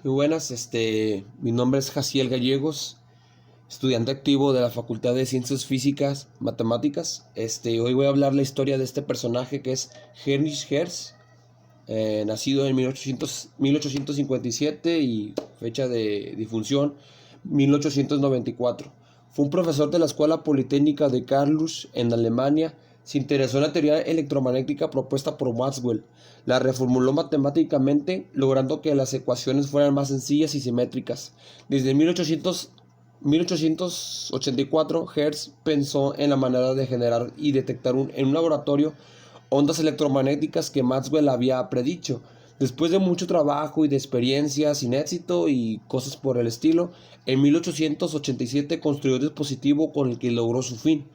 Muy buenas, mi nombre es Jaciel Gallegos, estudiante activo de la Facultad de Ciencias Físicas, Matemáticas. Hoy voy a hablar la historia de este personaje que es Heinrich Hertz, nacido en 1857 y fecha de difunción 1894. Fue un profesor de la Escuela Politécnica de Karlsruhe en Alemania. Se interesó en la teoría electromagnética propuesta por Maxwell. La reformuló matemáticamente, logrando que las ecuaciones fueran más sencillas y simétricas. Desde 1884, Hertz pensó en la manera de generar y detectar en un laboratorio ondas electromagnéticas que Maxwell había predicho. Después de mucho trabajo y de experiencia sin éxito y cosas por el estilo, en 1887 construyó un dispositivo con el que logró su fin.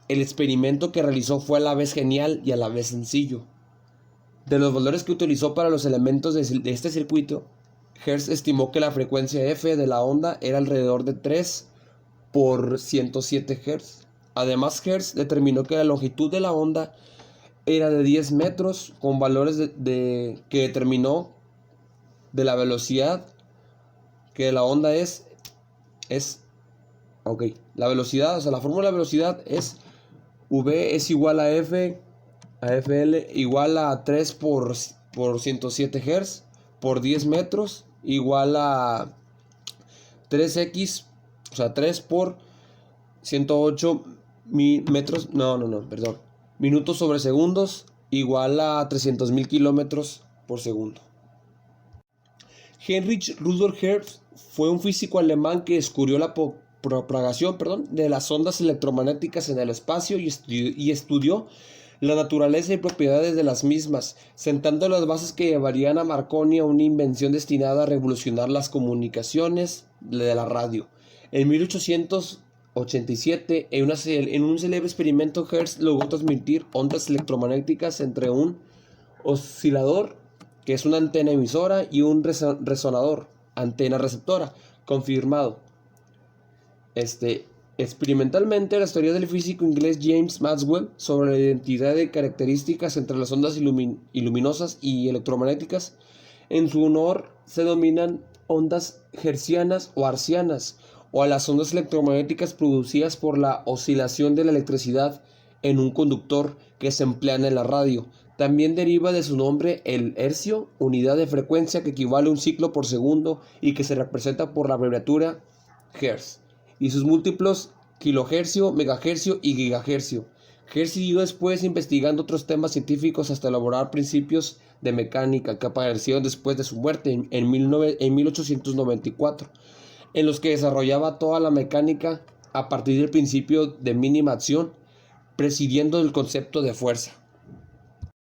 El experimento que realizó fue a la vez genial y a la vez sencillo. De los valores que utilizó para los elementos de este circuito, Hertz estimó que la frecuencia F de la onda era alrededor de 3 por 107 Hz. Además, Hertz determinó que la longitud de la onda era de 10 metros con valores que determinó de la velocidad que la onda es ok, la velocidad, o sea, la fórmula de velocidad es V es igual a F a FL igual a 3 por 107 Hz por 10 metros igual a 3x, o sea, 3 por 108 metros, perdón, minutos sobre segundos igual a 300.000 kilómetros por segundo. Heinrich Rudolf Hertz fue un físico alemán que descubrió la propagación de las ondas electromagnéticas en el espacio y estudió la naturaleza y propiedades de las mismas, sentando las bases que llevarían a Marconi a una invención destinada a revolucionar las comunicaciones de la radio. En 1887, en un célebre experimento, Hertz logró transmitir ondas electromagnéticas entre un oscilador, que es una antena emisora, y un resonador, antena receptora, confirmado. Experimentalmente, las teorías del físico inglés James Maxwell sobre la identidad de características entre las ondas luminosas y electromagnéticas, en su honor se denominan ondas hertzianas o arcianas, o a las ondas electromagnéticas producidas por la oscilación de la electricidad en un conductor que se emplean en la radio. También deriva de su nombre el hercio, unidad de frecuencia que equivale a un ciclo por segundo y que se representa por la abreviatura Hertz, y sus múltiplos kilohercio, megahercio y gigahercio. Hertz siguió después investigando otros temas científicos hasta elaborar principios de mecánica que aparecieron después de su muerte en 1894, en los que desarrollaba toda la mecánica a partir del principio de mínima acción, presidiendo el concepto de fuerza.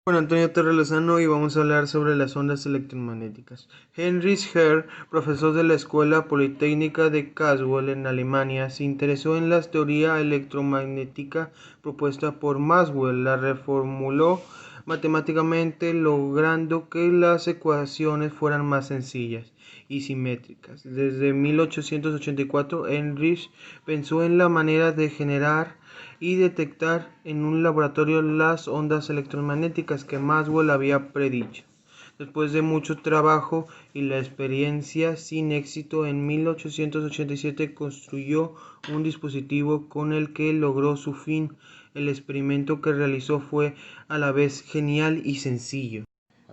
Bueno, Antonio Torres Lozano y vamos a hablar sobre las ondas electromagnéticas. Heinrich Hertz, profesor de la Escuela Politécnica de Karlsruhe en Alemania, se interesó en la teoría electromagnética propuesta por Maxwell. La reformuló matemáticamente, logrando que las ecuaciones fueran más sencillas y simétricas. Desde 1884, Heinrich pensó en la manera de generar y detectar en un laboratorio las ondas electromagnéticas que Maxwell había predicho. Después de mucho trabajo y la experiencia sin éxito, en 1887 construyó un dispositivo con el que logró su fin. El experimento que realizó fue a la vez genial y sencillo.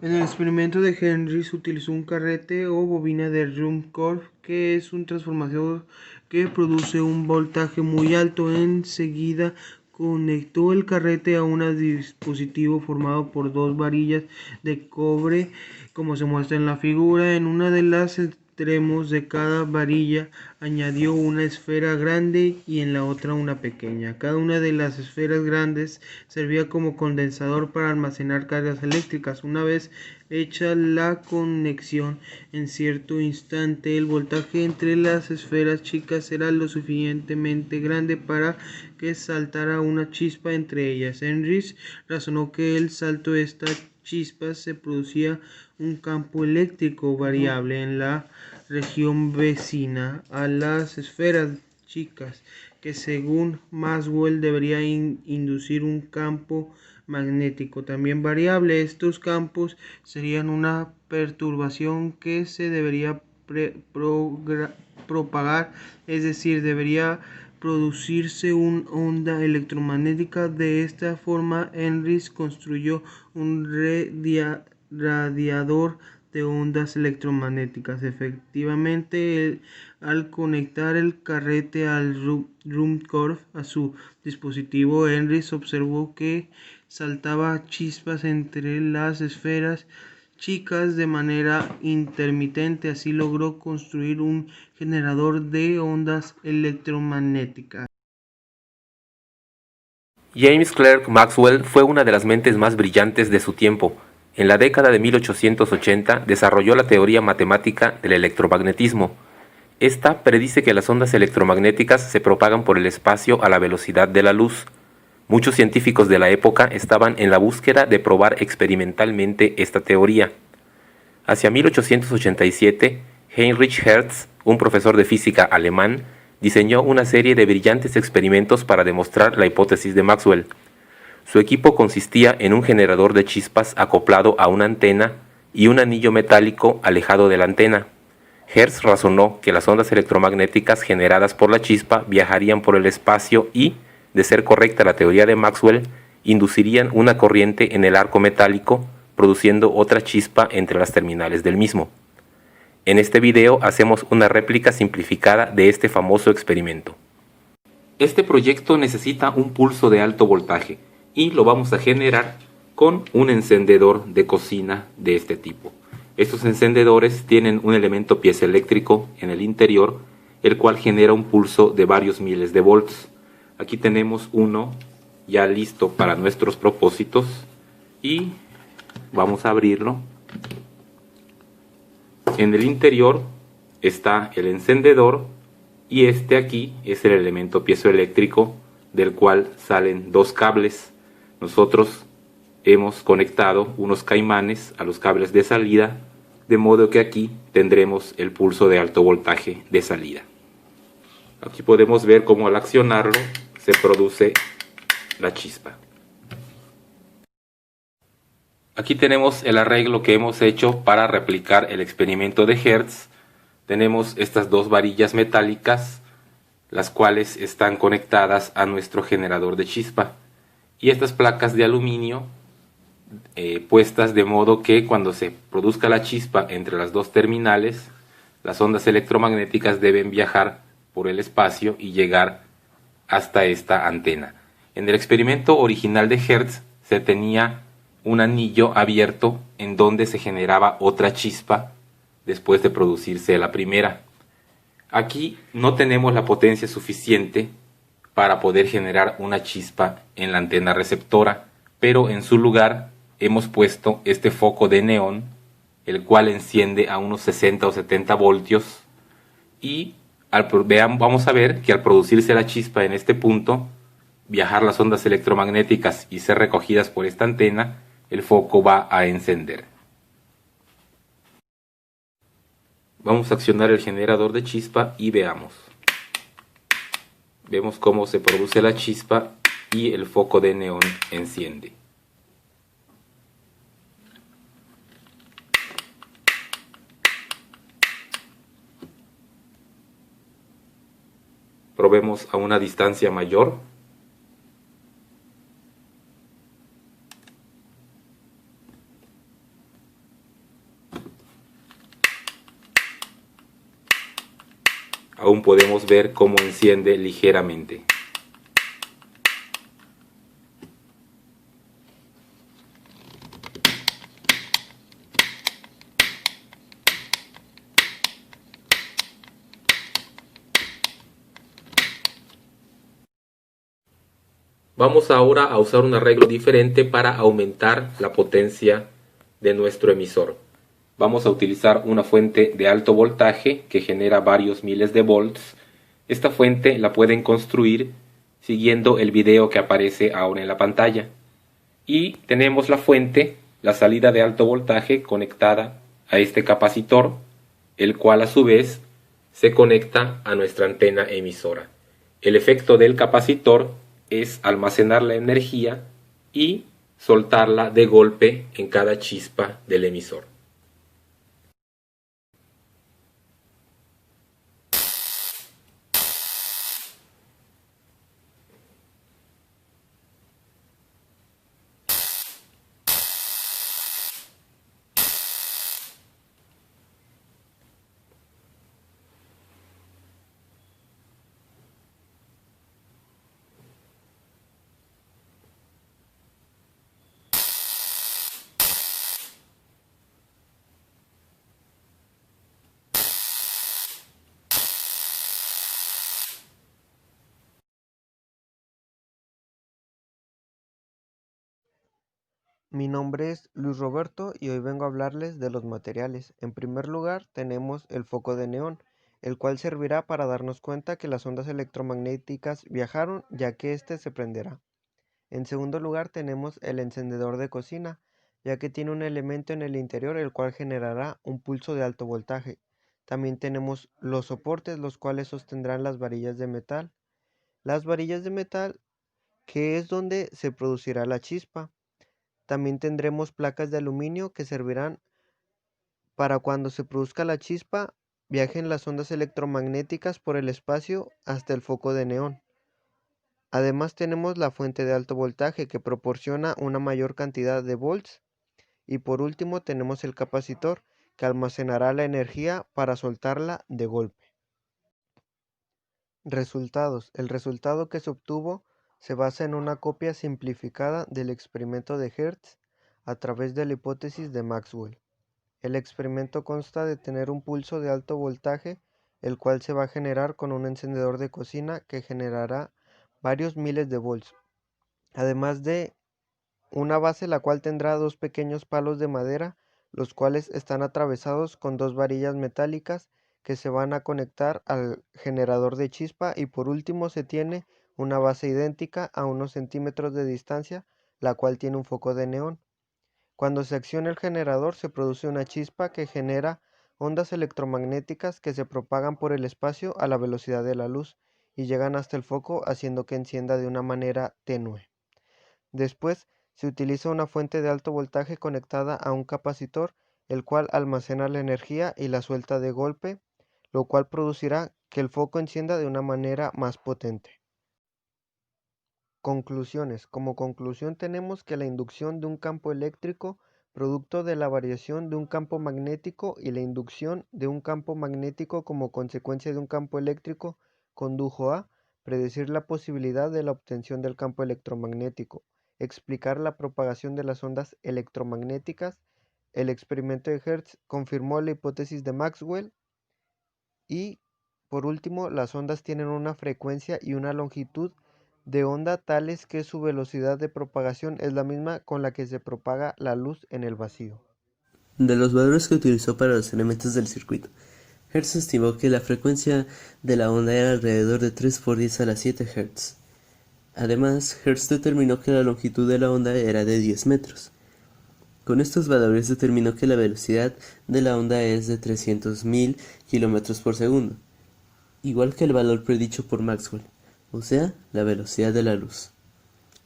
En el experimento de Heinrich utilizó un carrete o bobina de Ruhmkorff, que es un transformador que produce un voltaje muy alto. Enseguida conectó el carrete a un dispositivo formado por dos varillas de cobre, como se muestra en la figura. En una de las extremos de cada varilla añadió una esfera grande y en la otra una pequeña. Cada una de las esferas grandes servía como condensador para almacenar cargas eléctricas. Una vez hecha la conexión, en cierto instante el voltaje entre las esferas chicas era lo suficientemente grande para que saltara una chispa entre ellas. Heinrich razonó que al salto de estas chispas se producía un campo eléctrico variable en la región vecina a las esferas chicas, que según Maxwell debería inducir un campo magnético también variable. Estos campos serían una perturbación que se debería propagar, es decir, debería producirse una onda electromagnética. De esta forma, Henrys construyó un radiador de ondas electromagnéticas. Efectivamente, al conectar el carrete al Ruhmkorff a su dispositivo, Henrys observó que saltaba chispas entre las esferas chicas de manera intermitente. Así logró construir un generador de ondas electromagnéticas. James Clerk Maxwell fue una de las mentes más brillantes de su tiempo. En la década de 1880 desarrolló la teoría matemática del electromagnetismo. Esta predice que las ondas electromagnéticas se propagan por el espacio a la velocidad de la luz. Muchos científicos de la época estaban en la búsqueda de probar experimentalmente esta teoría. Hacia 1887, Heinrich Hertz, un profesor de física alemán, diseñó una serie de brillantes experimentos para demostrar la hipótesis de Maxwell. Su equipo consistía en un generador de chispas acoplado a una antena y un anillo metálico alejado de la antena. Hertz razonó que las ondas electromagnéticas generadas por la chispa viajarían por el espacio y, de ser correcta la teoría de Maxwell, inducirían una corriente en el arco metálico, produciendo otra chispa entre las terminales del mismo. En este video hacemos una réplica simplificada de este famoso experimento. Este proyecto necesita un pulso de alto voltaje y lo vamos a generar con un encendedor de cocina de este tipo. Estos encendedores tienen un elemento piezoeléctrico en el interior, el cual genera un pulso de varios miles de volts. Aquí tenemos uno ya listo para nuestros propósitos y vamos a abrirlo. En el interior está el encendedor y este aquí es el elemento piezoeléctrico del cual salen dos cables. Nosotros hemos conectado unos caimanes a los cables de salida, de modo que aquí tendremos el pulso de alto voltaje de salida. Aquí podemos ver cómo al accionarlo se produce la chispa. Aquí tenemos el arreglo que hemos hecho para replicar el experimento de Hertz. Tenemos estas dos varillas metálicas, las cuales están conectadas a nuestro generador de chispa. Y estas placas de aluminio puestas de modo que cuando se produzca la chispa entre las dos terminales, las ondas electromagnéticas deben viajar por el espacio y llegar hasta esta antena. En el experimento original de Hertz se tenía un anillo abierto en donde se generaba otra chispa después de producirse la primera. Aquí no tenemos la potencia suficiente para poder generar una chispa en la antena receptora, pero en su lugar hemos puesto este foco de neón, el cual enciende a unos 60 o 70 voltios y vamos a ver que al producirse la chispa en este punto, viajar las ondas electromagnéticas y ser recogidas por esta antena, el foco va a encender. Vamos a accionar el generador de chispa y veamos. Vemos cómo se produce la chispa y el foco de neón enciende. Probemos a una distancia mayor. Aún podemos ver cómo enciende ligeramente. Vamos ahora a usar un arreglo diferente para aumentar la potencia de nuestro emisor. Vamos a utilizar una fuente de alto voltaje que genera varios miles de volts. Esta fuente la pueden construir siguiendo el video que aparece ahora en la pantalla. Y tenemos la fuente, la salida de alto voltaje conectada a este capacitor, el cual a su vez se conecta a nuestra antena emisora. El efecto del capacitor es almacenar la energía y soltarla de golpe en cada chispa del emisor. Mi nombre es Luis Roberto y hoy vengo a hablarles de los materiales. En primer lugar tenemos el foco de neón, el cual servirá para darnos cuenta que las ondas electromagnéticas viajaron ya que éste se prenderá. En segundo lugar tenemos el encendedor de cocina, ya que tiene un elemento en el interior el cual generará un pulso de alto voltaje. También tenemos los soportes, los cuales sostendrán las varillas de metal. Las varillas de metal, que es donde se producirá la chispa. También tendremos placas de aluminio que servirán para cuando se produzca la chispa, viajen las ondas electromagnéticas por el espacio hasta el foco de neón. Además tenemos la fuente de alto voltaje que proporciona una mayor cantidad de volts. Y por último tenemos el capacitor que almacenará la energía para soltarla de golpe. Resultados. El resultado que se obtuvo se basa en una copia simplificada del experimento de Hertz a través de la hipótesis de Maxwell. El experimento consta de tener un pulso de alto voltaje, el cual se va a generar con un encendedor de cocina que generará varios miles de volts, además de una base la cual tendrá dos pequeños palos de madera, los cuales están atravesados con dos varillas metálicas que se van a conectar al generador de chispa, y por último se tiene una base idéntica a unos centímetros de distancia, la cual tiene un foco de neón. Cuando se acciona el generador se produce una chispa que genera ondas electromagnéticas que se propagan por el espacio a la velocidad de la luz y llegan hasta el foco haciendo que encienda de una manera tenue. Después se utiliza una fuente de alto voltaje conectada a un capacitor, el cual almacena la energía y la suelta de golpe, lo cual producirá que el foco encienda de una manera más potente. Conclusiones. Como conclusión tenemos que la inducción de un campo eléctrico producto de la variación de un campo magnético y la inducción de un campo magnético como consecuencia de un campo eléctrico condujo a predecir la posibilidad de la obtención del campo electromagnético, explicar la propagación de las ondas electromagnéticas. El experimento de Hertz confirmó la hipótesis de Maxwell y, por último, las ondas tienen una frecuencia y una longitud de onda tales que su velocidad de propagación es la misma con la que se propaga la luz en el vacío. De los valores que utilizó para los elementos del circuito, Hertz estimó que la frecuencia de la onda era alrededor de 3 por 10 a la 7 Hz. Además, Hertz determinó que la longitud de la onda era de 10 metros. Con estos valores determinó que la velocidad de la onda es de 300.000 km por segundo, igual que el valor predicho por Maxwell, o sea, la velocidad de la luz.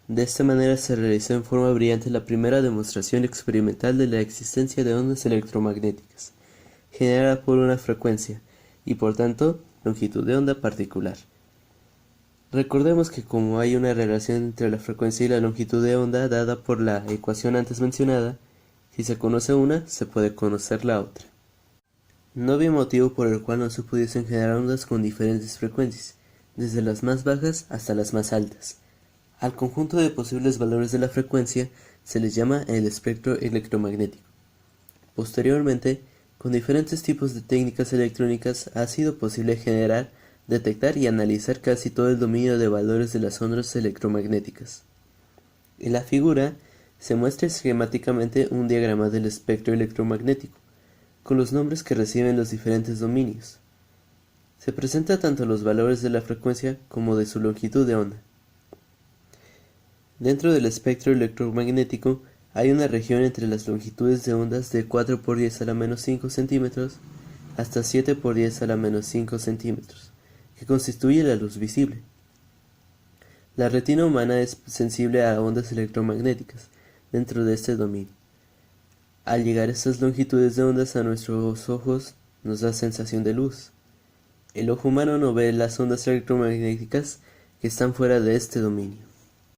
De esta manera se realizó en forma brillante la primera demostración experimental de la existencia de ondas electromagnéticas, generada por una frecuencia, y por tanto, longitud de onda particular. Recordemos que como hay una relación entre la frecuencia y la longitud de onda dada por la ecuación antes mencionada, si se conoce una, se puede conocer la otra. No había motivo por el cual no se pudiesen generar ondas con diferentes frecuencias, desde las más bajas hasta las más altas. Al conjunto de posibles valores de la frecuencia se les llama el espectro electromagnético. Posteriormente, con diferentes tipos de técnicas electrónicas ha sido posible generar, detectar y analizar casi todo el dominio de valores de las ondas electromagnéticas. En la figura se muestra esquemáticamente un diagrama del espectro electromagnético, con los nombres que reciben los diferentes dominios. Se presenta tanto los valores de la frecuencia como de su longitud de onda. Dentro del espectro electromagnético hay una región entre las longitudes de ondas de 4 por 10 a la menos 5 centímetros hasta 7 por 10 a la menos 5 centímetros, que constituye la luz visible. La retina humana es sensible a ondas electromagnéticas dentro de este dominio. Al llegar estas longitudes de ondas a nuestros ojos nos da sensación de luz. El ojo humano no ve las ondas electromagnéticas que están fuera de este dominio.